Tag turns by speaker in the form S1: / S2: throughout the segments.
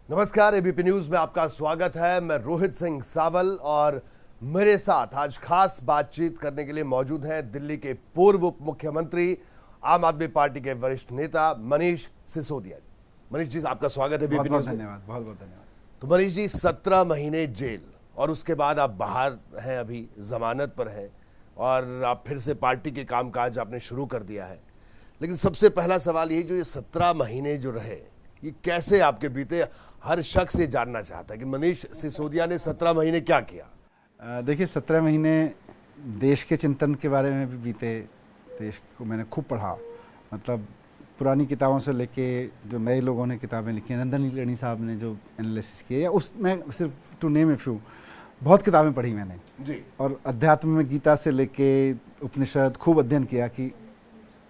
S1: नमस्कार, ABP news में आपका स्वागत है। मैं रोहित सिंह सावल और मेरे साथ आज खास बातचीत करने के लिए मौजूद हैं दिल्ली के पूर्व उप मुख्यमंत्री, आम आदमी पार्टी के वरिष्ठ नेता मनीष सिसोदिया जी। मनीष जी, आपका स्वागत है एबीपी न्यूज में।
S2: धन्यवाद, बहुत बहुत धन्यवाद।
S1: तो मनीष जी, 17 महीने जेल और उसके बाद आप बाहर हैं, अभी जमानत पर हैं और आप फिर से पार्टी के कामकाज आपने शुरू कर दिया है। लेकिन सबसे पहला सवाल यही, जो ये 17 महीने जो रहे, ये कैसे आपके बीते? हर शख्स ये जानना चाहता है कि मनीष सिसोदिया ने 17 महीने क्या किया।
S2: देखिए, 17 महीने देश के चिंतन के बारे में भी बीते। देश को मैंने खूब पढ़ा, मतलब पुरानी किताबों से लेके जो नए लोगों ने किताबें लिखी, नंदन नीलेकणी साहब ने जो एनालिसिस किए, या उसमें सिर्फ टू नेम ए फ्यू, बहुत किताबें पढ़ी मैंने
S1: जी।
S2: और अध्यात्म में गीता से लेके उपनिषद खूब अध्ययन किया कि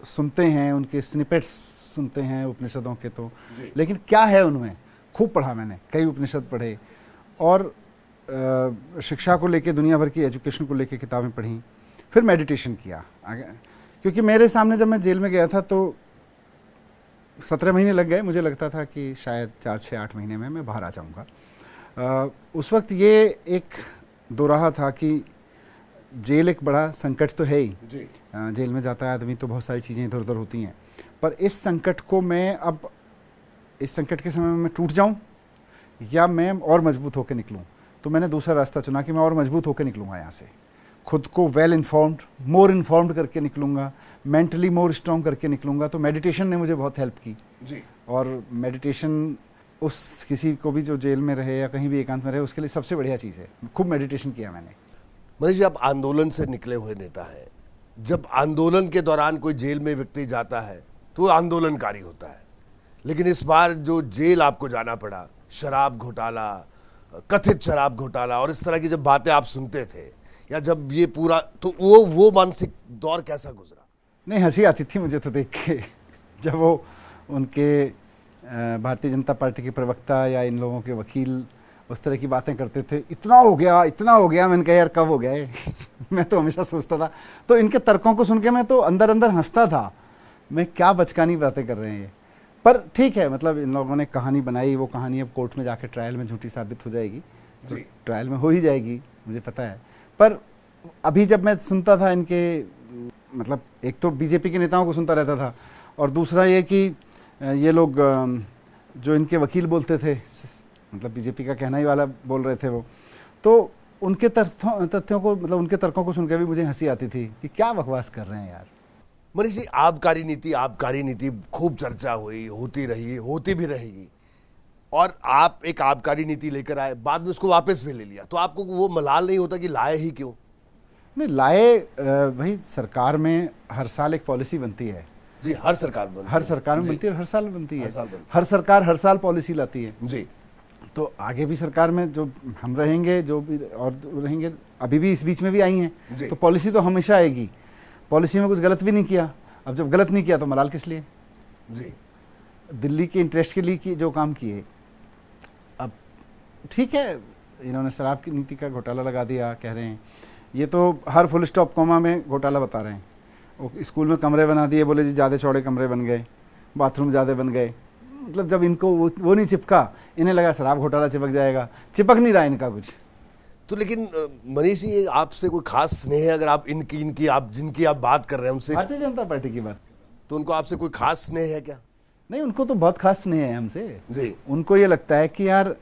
S2: सुनते हैं, उनके स्निपेट्स सुनते हैं उपनिषदों के, तो लेकिन क्या है उनमें, खूब पढ़ा मैंने, कई उपनिषद पढ़े और शिक्षा को लेके, दुनिया भर की एजुकेशन को लेके किताबें पढ़ी। फिर मेडिटेशन किया आगे, क्योंकि मेरे सामने जब मैं जेल में गया था तो 17 महीने लग गए। मुझे लगता था कि शायद 4, 6, 8 महीने में मैं बाहर आ जाऊंगा। उस वक्त ये एक दोराहा था कि जेल एक बड़ा संकट तो है ही
S1: जी।
S2: जेल में जाता है आदमी तो बहुत सारी चीज़ें इधर उधर होती हैं, पर इस संकट को मैं अब, इस संकट के समय में मैं टूट जाऊं या मैं और मजबूत होकर निकलूं, तो मैंने दूसरा रास्ता चुना कि मैं और मजबूत होकर निकलूंगा यहाँ से। खुद को वेल इन्फॉर्म्ड, मोर इन्फॉर्म्ड करके निकलूंगा, मेंटली मोर स्ट्रॉन्ग करके निकलूंगा। तो मेडिटेशन ने मुझे बहुत हेल्प की
S1: जी।
S2: और मेडिटेशन उस किसी को भी जो जेल में रहे या कहीं भी एकांत में रहे, उसके लिए सबसे बढ़िया चीज़ है। खूब मेडिटेशन किया मैंने।
S1: मनीष जी, आप आंदोलन से निकले हुए नेता हैं। जब आंदोलन के दौरान कोई जेल में व्यक्ति जाता है तो वो आंदोलनकारी होता है, लेकिन इस बार जो जेल आपको जाना पड़ा, शराब घोटाला, कथित शराब घोटाला और इस तरह की जब बातें आप सुनते थे, या जब ये पूरा, तो वो मानसिक दौर कैसा गुजरा?
S2: नहीं, हंसी आती थी मुझे तो देख के, जब वो उनके भारतीय जनता पार्टी के प्रवक्ता या इन लोगों के वकील उस तरह की बातें करते थे, इतना हो गया, इतना हो गया। मैंने कहा यार कब हो गया है? मैं तो हमेशा सोचता था। तो इनके तर्कों को सुन के मैं तो अंदर अंदर हंसता था, मैं क्या बचकानी बातें कर रहे हैं ये। पर ठीक है, मतलब इन लोगों ने कहानी बनाई, वो कहानी अब कोर्ट में जाके ट्रायल में झूठी साबित हो जाएगी, तो ट्रायल में हो ही जाएगी, मुझे पता है। पर अभी जब मैं सुनता था इनके, मतलब एक तो बीजेपी के नेताओं को सुनता रहता था और दूसरा ये कि ये लोग जो इनके वकील बोलते थे, मतलब बीजेपी का कहना ही वाला बोल रहे थे वो, तो उनके तथ्यों को, मतलब उनके तर्कों को सुनकर भी मुझे हंसी आती थी कि क्या बकवास कर रहे हैं यार।
S1: मनीष जी, आबकारी नीति खूब चर्चा हुई, होती रही, होती भी रहेगी, और आप एक आबकारी नीति लेकर आए, बाद में उसको वापस भी ले लिया, तो आपको वो मलाल नहीं होता कि लाए ही क्यों?
S2: नहीं लाए, भाई सरकार में हर साल एक पॉलिसी बनती है।
S1: जी, हर सरकार में बनती है,
S2: हर साल बनती है।
S1: हर
S2: सरकार हर साल पॉलिसी लाती है
S1: जी।
S2: तो आगे भी सरकार में जो हम रहेंगे, जो भी और रहेंगे, अभी भी इस बीच में भी आई हैं, तो पॉलिसी तो हमेशा आएगी। पॉलिसी में कुछ गलत भी नहीं किया, अब जब गलत नहीं किया तो मलाल किस लिए?
S1: जी।
S2: दिल्ली के इंटरेस्ट के लिए जो काम किए, अब ठीक है, इन्होंने शराब की नीति का घोटाला लगा दिया, कह रहे हैं ये तो हर फुल स्टॉप कॉमा में घोटाला बता रहे हैं। वो स्कूल में कमरे बना दिए, बोले जी ज़्यादा चौड़े कमरे बन गए, बाथरूम ज़्यादा बन गए, मतलब जब इनको वो नहीं चिपका, इन्हें लगा शराब घोटाला चिपक जाएगा, चिपक नहीं रहा इनका कुछ।
S1: तो लेकिन मनीष जी, आपसे कोई खास स्नेह है? अगर आप इनकी आप जिनकी आप बात कर रहे हैं उनसे,
S2: भारतीय जनता पार्टी की बात,
S1: तो उनको आपसे कोई खास स्नेह है क्या?
S2: नहीं, उनको तो बहुत खास स्नेह है हमसे
S1: जी।
S2: उनको ये लगता है कि यार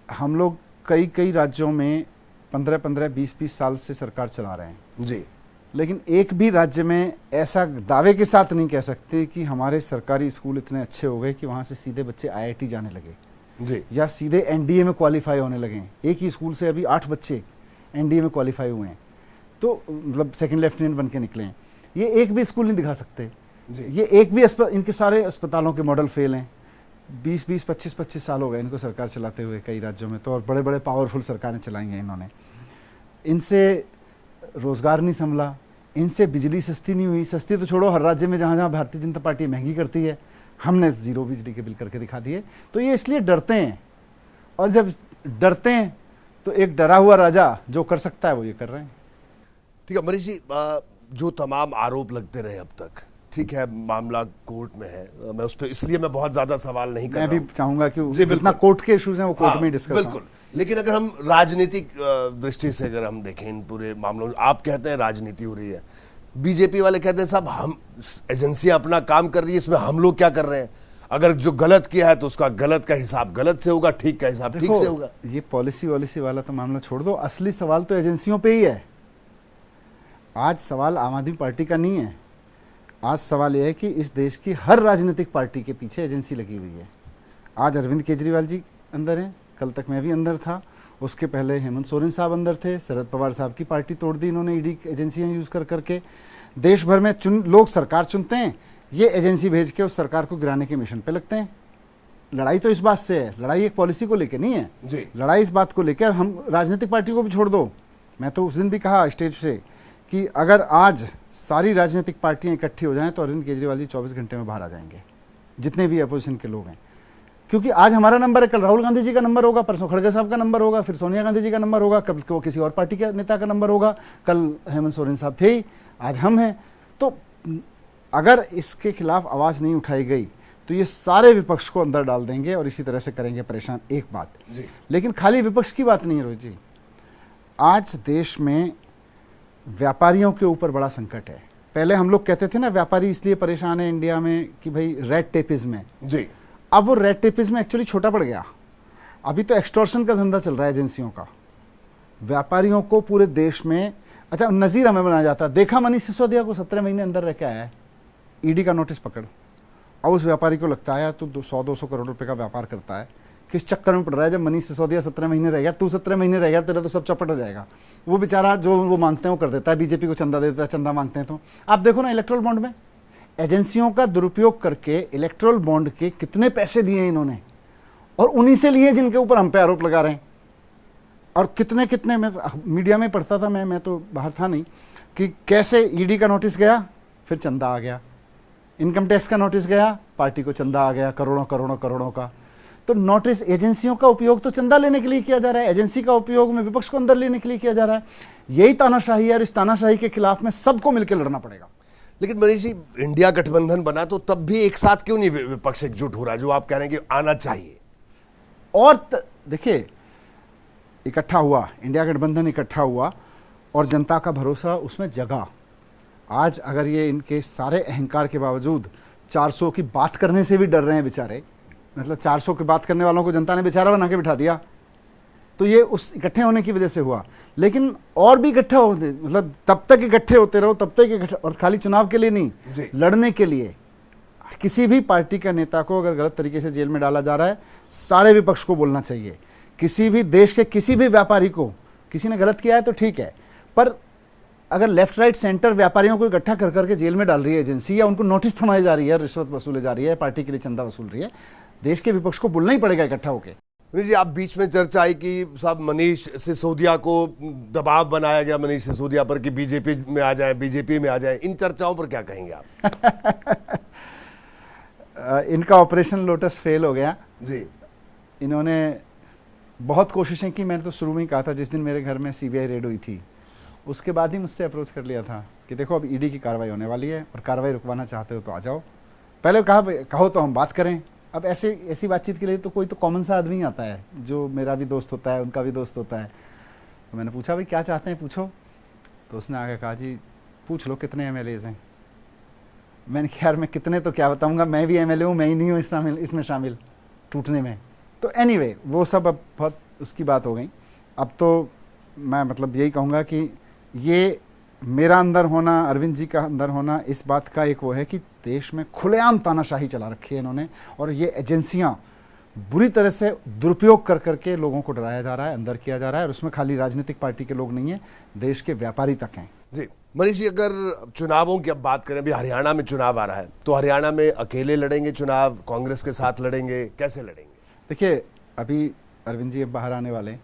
S2: हम लोग कई राज्यों में 15-15, 20-20 साल से सरकार चला रहे हैं
S1: जी,
S2: लेकिन एक भी राज्य में ऐसा दावे के साथ नहीं कह सकते कि हमारे सरकारी स्कूल इतने अच्छे हो गए कि वहाँ से सीधे बच्चे आईआईटी जाने लगे
S1: जी,
S2: या सीधे एनडीए में क्वालिफाई होने लगे। एक ही स्कूल से अभी 8 बच्चे एनडीए में क्वालिफाई हुए हैं, तो मतलब सेकंड लेफ्टिनेंट बन के निकले हैं। ये एक भी स्कूल नहीं दिखा सकते
S1: जी।
S2: ये एक भी इनके सारे अस्पतालों के मॉडल फेल हैं। 20-20, 25-25 साल हो गए इनको सरकार चलाते हुए कई राज्यों में, तो और बड़े बड़े पावरफुल सरकारें चलाई हैं इन्होंने। इनसे रोज़गार नहीं संभला, इनसे बिजली सस्ती नहीं हुई। सस्ती तो छोड़ो, हर राज्य में जहाँ जहाँ भारतीय जनता पार्टी महंगी करती है, हमने ज़ीरो बिजली के बिल करके दिखा दिए। तो ये इसलिए डरते हैं, और जब डरते हैं तो एक डरा हुआ राजा जो कर सकता है वो ये कर रहे हैं।
S1: ठीक है मनीष जी, जो तमाम आरोप लगते रहे अब तक, ठीक है, मामला कोर्ट में है, मैं उस पर इसलिए मैं बहुत ज्यादा सवाल नहीं कर
S2: मैं
S1: रहा
S2: भी
S1: हूं।
S2: चाहूंगा कि
S1: जी,
S2: जितना कोर्ट के इश्यूज हैं वो कोर्ट में ही डिस्कस
S1: बिल्कुल। लेकिन अगर हम राजनीतिक दृष्टि से अगर हम देखें इन पूरे मामलों में, आप कहते हैं राजनीति हो रही है, बीजेपी वाले कहते हैं साहब हम एजेंसियां अपना काम कर रही है, इसमें हम लोग क्या कर रहे हैं? अगर जो गलत किया है तो उसका गलत का हिसाब गलत से होगा, ठीक का हिसाब ठीक से होगा।
S2: ये पॉलिसी वॉलिसी वाला तो मामला छोड़ दो, असली सवाल तो एजेंसियों पे ही है। आज सवाल आम आदमी पार्टी का नहीं है, आज सवाल यह है कि इस देश की हर राजनीतिक पार्टी के पीछे एजेंसी लगी हुई है। आज अरविंद केजरीवाल जी अंदर हैं, कल तक मैं भी अंदर था, उसके पहले हेमंत सोरेन साहब अंदर थे, शरद पवार साहब की पार्टी तोड़ दी इन्होंने ईडी एजेंसियां यूज कर करके। देश भर में लोग सरकार चुनते हैं, ये एजेंसी भेज के उस सरकार को गिराने के मिशन पे लगते हैं। लड़ाई तो इस बात से है, लड़ाई एक पॉलिसी को लेकर नहीं है
S1: जी।
S2: लड़ाई इस बात को लेकर, हम राजनीतिक पार्टी को भी छोड़ दो। मैं तो उस दिन भी कहा स्टेज से कि अगर आज सारी राजनीतिक पार्टियां इकट्ठी हो जाएं तो अरविंद केजरीवाल जी 24 घंटे में बाहर आ जाएंगे, जितने भी अपोजिशन के लोग हैं। क्योंकि आज हमारा नंबर है, कल राहुल गांधी जी का नंबर होगा, परसों खड़गे साहब का नंबर होगा, फिर सोनिया गांधी जी का नंबर होगा, कल वो किसी और पार्टी के नेता का नंबर होगा, कल हेमंत सोरेन साहब थे ही, आज हम हैं। तो अगर इसके खिलाफ आवाज़ नहीं उठाई गई तो ये सारे विपक्ष को अंदर डाल देंगे और इसी तरह से करेंगे परेशान। एक बात
S1: जी।
S2: लेकिन खाली विपक्ष की बात नहीं है रोहित जी, आज देश में व्यापारियों के ऊपर बड़ा संकट है। पहले हम लोग कहते थे ना व्यापारी इसलिए परेशान है इंडिया में कि भाई रेड टेपिज्म है
S1: जी।
S2: अब वो रेड टेपिज्म एक्चुअली छोटा पड़ गया, अभी तो एक्सटॉर्शन का धंधा चल रहा है एजेंसियों का। व्यापारियों को पूरे देश में, अच्छा नज़ीर हमें बनाया जाता, देखा मनीष सिसोदिया को 17 महीने अंदर रह के आया है, ईडी का नोटिस पकड़, अब उस व्यापारी को लगता है तो 100-200 करोड़ रुपए का व्यापार करता है, किस चक्कर में पड़ रहा है? जब मनीष सिसोदिया 17 महीने रह गया, तू 17 महीने रह गया, तेरा तो सब चौपट हो जाएगा। वो बेचारा जो वो मांगते हैं वो कर देता है, बीजेपी को चंदा दे देता है, चंदा मांगते हैं। तो आप देखो ना इलेक्ट्रल बॉन्ड में एजेंसियों का दुरुपयोग करके इलेक्ट्रल बॉन्ड के कितने पैसे दिए इन्होंने, और उन्हीं से लिए जिनके ऊपर हम पे आरोप लगा रहे हैं। और कितने कितने, मैं मीडिया में पढ़ता था, मैं तो बाहर था नहीं, कि कैसे ईडी का नोटिस गया फिर चंदा आ गया, इनकम टैक्स का नोटिस गया पार्टी को चंदा आ गया, करोड़ों करोड़ों करोड़ों का। तो नोटिस, एजेंसियों का उपयोग तो चंदा लेने के लिए किया जा रहा है, एजेंसी का उपयोग में विपक्ष को अंदर लेने के लिए किया जा रहा है। यही तानाशाही है और इस तानाशाही के खिलाफ में सबको मिलकर लड़ना पड़ेगा।
S1: लेकिन मनीष जी, इंडिया गठबंधन बना तो तब भी एक साथ क्यों नहीं विपक्ष एकजुट हो रहा है, जो आप कह रहे हैं कि आना चाहिए?
S2: और देखिए, इकट्ठा हुआ, इंडिया गठबंधन इकट्ठा हुआ और जनता का भरोसा उसमें जगा। आज अगर ये इनके सारे अहंकार के बावजूद 400 की बात करने से भी डर रहे हैं बेचारे, मतलब 400 की बात करने वालों को जनता ने बेचारा बना के बिठा दिया, तो ये उस इकट्ठे होने की वजह से हुआ। लेकिन और भी इकट्ठा होते, मतलब तब तक इकट्ठे होते रहो, तब तक इकट्ठे, और खाली चुनाव के लिए नहीं, लड़ने के लिए। किसी भी पार्टी का नेता को अगर गलत तरीके से जेल में डाला जा रहा है, सारे विपक्ष को बोलना चाहिए। किसी भी देश के किसी भी व्यापारी को किसी ने गलत किया है तो ठीक है, पर अगर लेफ्ट राइट सेंटर व्यापारियों को इकट्ठा कर करके जेल में डाल रही है एजेंसी, या उनको नोटिस थमाई जा रही है, रिश्वत वसूले जा रही है, पार्टी के लिए चंदा वसूल रही है, देश के विपक्ष को बोलना ही पड़ेगा इकट्ठा होकर।
S1: जी, आप बीच में चर्चा आई कि साहब मनीष सिसोदिया को दबाव बनाया गया मनीष सिसोदिया पर कि बीजेपी में आ जाए, बीजेपी में आ जाए, इन चर्चाओं पर क्या कहेंगे आप?
S2: इनका ऑपरेशन लोटस फेल हो गया
S1: जी।
S2: इन्होंने बहुत कोशिशें की, मैंने तो शुरू में ही कहा था, जिस दिन मेरे घर में सीबीआई रेड हुई थी उसके बाद ही मुझसे अप्रोच कर लिया था कि देखो अब ईडी की कार्रवाई होने वाली है और कार्रवाई रुकवाना चाहते हो तो आ जाओ। पहले कहो तो हम बात करें। अब ऐसी बातचीत के लिए तो कोई तो कॉमन सा आदमी आता है, जो मेरा भी दोस्त होता है, उनका भी दोस्त होता है। तो मैंने पूछा भाई क्या चाहते हैं पूछो, तो उसने आगे कहा जी पूछ लो कितने एमएलएज हैं। मैंने कहा यार मैं कितने तो क्या बताऊंगा, मैं भी एमएलए हूँ, मैं ही नहीं हूँ इसमें शामिल टूटने में। तो एनीवे वो सब अब बहुत उसकी बात हो गई। अब तो मैं मतलब यही कहूँगा कि ये मेरा अंदर होना, अरविंद जी का अंदर होना, इस बात का एक वो है कि देश में खुलेआम तानाशाही चला रखी है इन्होंने, और ये एजेंसियां बुरी तरह से दुरुपयोग कर करके लोगों को डराया जा रहा है, अंदर किया जा रहा है, और उसमें खाली राजनीतिक पार्टी के लोग नहीं हैं, देश के व्यापारी तक हैं।
S1: जी मनीष जी, अगर चुनावों की अब बात करें, अभी हरियाणा में चुनाव आ रहा है, तो हरियाणा में अकेले लड़ेंगे चुनाव, कांग्रेस के साथ लड़ेंगे, कैसे लड़ेंगे?
S2: देखिए अभी अरविंद जी अब बाहर आने वाले,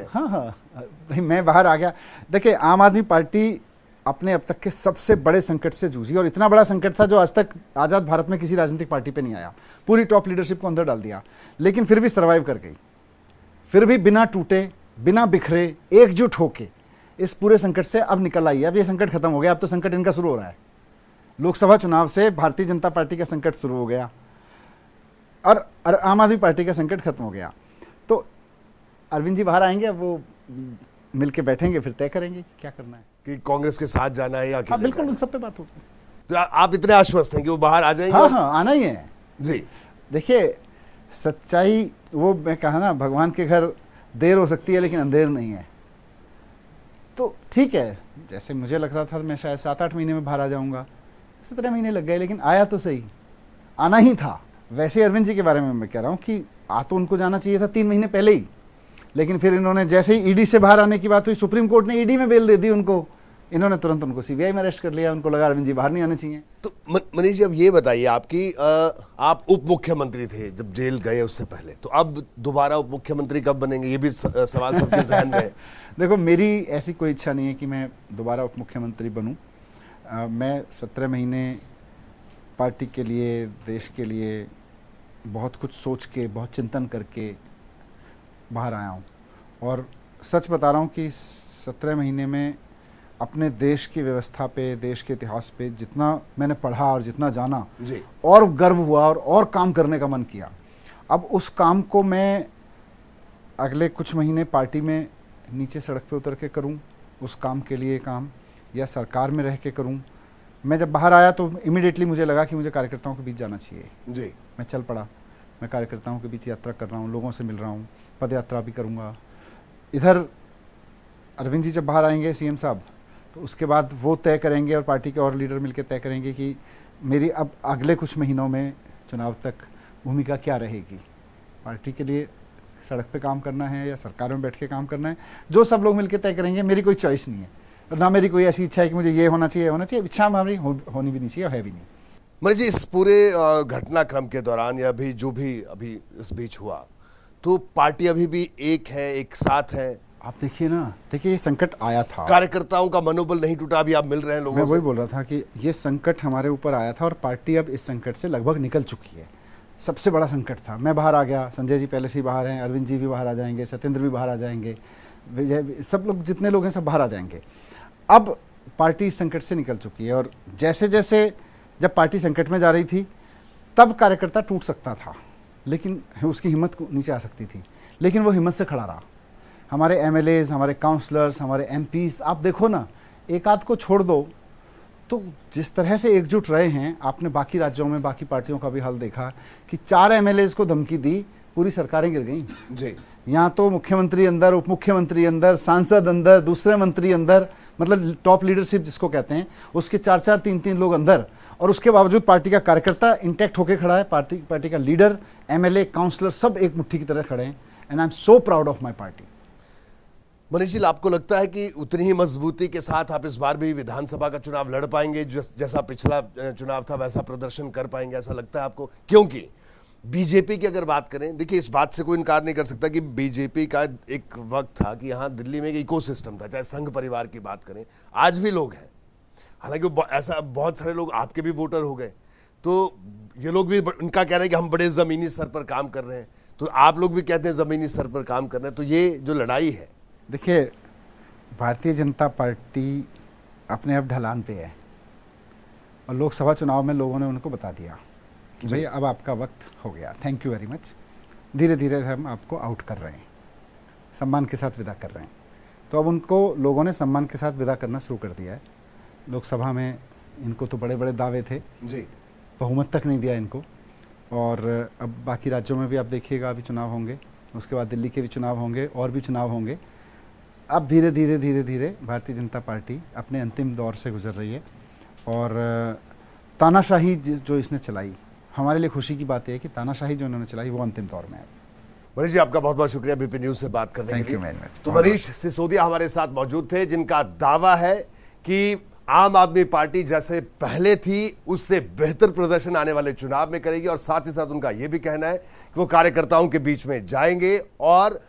S2: हाँ भाई मैं बाहर आ गया। देखिए आम आदमी पार्टी अपने अब तक के सबसे बड़े संकट से जूझी, और इतना बड़ा संकट था जो आज तक आज़ाद भारत में किसी राजनीतिक पार्टी पे नहीं आया। पूरी टॉप लीडरशिप को अंदर डाल दिया, लेकिन फिर भी सर्वाइव कर गई, फिर भी बिना टूटे, बिना बिखरे, एकजुट होके इस पूरे संकट से अब निकल आई है। अब ये संकट खत्म हो गया, अब तो संकट इनका शुरू हो रहा है। लोकसभा चुनाव से भारतीय जनता पार्टी का संकट शुरू हो गया और आम आदमी पार्टी का संकट खत्म हो गया। तो अरविंद जी बाहर आएंगे, अब वो मिल के बैठेंगे, फिर तय करेंगे कि क्या करना है,
S1: कि कांग्रेस के साथ जाना है या
S2: हाँ
S1: अकेले
S2: बिल्कुल,
S1: जाना
S2: उन
S1: है।
S2: सब पे बात होगी।
S1: तो आप इतने आश्वस्त हैं कि वो बाहर आ जाएंगे?
S2: हाँ हाँ, आना ही है
S1: जी।
S2: देखिए, सच्चाई, वो मैं कहा ना, भगवान के घर देर हो सकती है लेकिन अंधेर नहीं है। तो ठीक है, जैसे मुझे लग रहा था मैं शायद 7-8 महीने में बाहर आ जाऊंगा, 17 महीने लग गए, लेकिन आया तो सही, आना ही था। वैसे अरविंद जी के बारे में मैं कह रहा हूँ कि आ तो उनको जाना चाहिए था 3 महीने पहले ही, लेकिन फिर इन्होंने जैसे ही ईडी से बाहर आने की बात हुई, सुप्रीम कोर्ट ने ईडी में बेल दे दी उनको, इन्होंने तुरंत उनको सीबीआई में अरेस्ट कर लिया। उनको लगा अरविंद जी बाहर नहीं आने चाहिए।
S1: तो मनीष जी, अब ये बताइए, आपकी आप उप मुख्यमंत्री थे जब जेल गए उससे पहले, तो अब दोबारा उप मुख्यमंत्री कब बनेंगे, ये भी सवाल सबके जहन में है।
S2: देखो, मेरी ऐसी कोई इच्छा नहीं है कि मैं दोबारा उप मुख्यमंत्री बनूं। मैं 17 महीने पार्टी के लिए, देश के लिए बहुत कुछ सोच के, बहुत चिंतन करके बाहर आया हूँ, और सच बता रहा हूँ कि 17 महीने में अपने देश की व्यवस्था पे, देश के इतिहास पे जितना मैंने पढ़ा और जितना जाना,
S1: जी।
S2: और गर्व हुआ और काम करने का मन किया। अब उस काम को मैं अगले कुछ महीने पार्टी में नीचे सड़क पे उतर के करूं, उस काम के लिए काम, या सरकार में रह के करूं। मैं जब बाहर आया तो इमीडिएटली मुझे लगा कि मुझे कार्यकर्ताओं के बीच जाना चाहिए।
S1: जी।
S2: मैं चल पड़ा, मैं कार्यकर्ताओं के बीच यात्रा कर रहा हूँ, लोगों से मिल रहा हूँ, पद यात्रा भी करूँगा। इधर अरविंद जी जब बाहर आएंगे सीएम साहब, तो उसके बाद वो तय करेंगे और पार्टी के और लीडर मिलकर तय करेंगे कि मेरी अब अगले कुछ महीनों में चुनाव तक भूमिका क्या रहेगी। पार्टी के लिए सड़क पे काम करना है या सरकार में बैठ के काम करना है, जो सब लोग मिलकर तय करेंगे। मेरी कोई चॉइस नहीं है, और ना मेरी कोई ऐसी इच्छा है कि मुझे ये होना चाहिए, होना चाहिए। इच्छा हमारी होनी भी नहीं चाहिए, और है भी नहीं।
S1: मनीष जी, इस पूरे घटनाक्रम के दौरान या अभी जो भी अभी इस बीच हुआ, तो पार्टी अभी भी एक है, एक साथ है?
S2: आप देखिए ना, देखिए ये संकट आया था,
S1: कार्यकर्ताओं का मनोबल नहीं टूटा, अभी आप मिल रहे हैं लोगों
S2: मैं
S1: से।
S2: वही बोल रहा था कि ये संकट हमारे ऊपर आया था और पार्टी अब इस संकट से लगभग निकल चुकी है। सबसे बड़ा संकट था, मैं बाहर आ गया, संजय जी पहले से ही बाहर हैं, अरविंद जी भी बाहर आ जाएंगे, सत्येंद्र भी बाहर आ जाएंगे, सब लोग जितने लोग हैं सब बाहर आ जाएंगे। अब पार्टी इस संकट से निकल चुकी है, और जैसे जैसे जब पार्टी संकट में जा रही थी तब कार्यकर्ता टूट सकता था, लेकिन उसकी हिम्मत नीचे आ सकती थी, लेकिन वो हिम्मत से खड़ा रहा। हमारे एमएलएज, हमारे काउंसलर्स, हमारे एमपीज, आप देखो ना, एक आध को छोड़ दो तो जिस तरह से एकजुट रहे हैं। आपने बाकी राज्यों में बाकी पार्टियों का भी हाल देखा कि 4 एमएलएज को धमकी दी, पूरी सरकारें गिर गई
S1: जी।
S2: यहाँ तो मुख्यमंत्री अंदर, उप मुख्यमंत्री अंदर, सांसद अंदर, दूसरे मंत्री अंदर, मतलब टॉप लीडरशिप जिसको कहते हैं, उसके 4-4, 3-3 लोग अंदर, और उसके बावजूद पार्टी का कार्यकर्ता इंटैक्ट होकर खड़ा है। पार्टी का लीडर, एमएलए, काउंसलर सब एक मुट्ठी की तरह खड़े हैं। And I am so proud of my party.
S1: Manish ji, आपको लगता है कि उतनी ही मजबूती के साथ आप इस बार भी विधानसभा का चुनाव लड़ पाएंगे, जैसा पिछला चुनाव था वैसा प्रदर्शन कर पाएंगे, ऐसा लगता है आपको? क्योंकि बीजेपी की अगर बात करें, देखिए इस बात से कोई इनकार नहीं कर सकता कि बीजेपी का एक वक्त था कि यहाँ दिल्ली में एक इकोसिस्टम था, चाहे संघ परिवार की बात करें, आज भी लोग हैं। हालांकि ऐसा बहुत सारे लोग आपके भी वोटर हो गए, तो ये लोग भी, उनका कहना है कि हम बड़े ज़मीनी स्तर पर काम कर रहे हैं, तो आप लोग भी कहते हैं ज़मीनी स्तर पर काम कर रहे हैं। तो ये जो लड़ाई है,
S2: देखिए भारतीय जनता पार्टी अपने अब ढलान पे है, और लोकसभा चुनाव में लोगों ने उनको बता दिया कि भाई अब आपका वक्त हो गया, थैंक यू वेरी मच, धीरे धीरे हम आपको आउट कर रहे हैं, सम्मान के साथ विदा कर रहे हैं। तो अब उनको लोगों ने सम्मान के साथ विदा करना शुरू कर दिया है। लोकसभा में इनको तो बड़े बड़े दावे थे
S1: जी,
S2: बहुमत तक नहीं दिया इनको, और अब बाकी राज्यों में भी आप देखिएगा अभी चुनाव होंगे, उसके बाद दिल्ली के भी चुनाव होंगे और भी चुनाव होंगे। अब धीरे धीरे भारतीय जनता पार्टी अपने अंतिम दौर से गुजर रही है, और तानाशाही जो इसने चलाई, हमारे लिए खुशी की बात है कि तानाशाही जो इन्होंने चलाई वो अंतिम दौर में है।
S1: मनीष जी, आपका बहुत बहुत शुक्रिया बीपी न्यूज से बात करने के लिए।
S2: Thank you very much.
S1: तो मनीष सिसोदिया हमारे साथ मौजूद थे, जिनका दावा है कि आम आदमी पार्टी जैसे पहले थी उससे बेहतर प्रदर्शन आने वाले चुनाव में करेगी, और साथ ही साथ उनका यह भी कहना है कि वो कार्यकर्ताओं के बीच में जाएंगे, और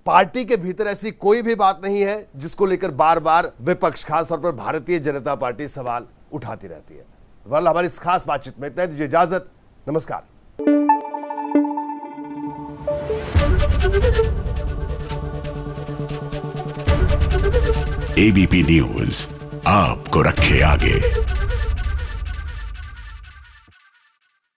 S1: पार्टी के भीतर ऐसी कोई भी बात नहीं है जिसको लेकर बार बार विपक्ष, खासतौर पर भारतीय जनता पार्टी सवाल उठाती रहती है। वाल हमारी इस खास बातचीत में इतना, दीजिए इजाजत, नमस्कार।
S3: एबीपी न्यूज आपको रखे आगे।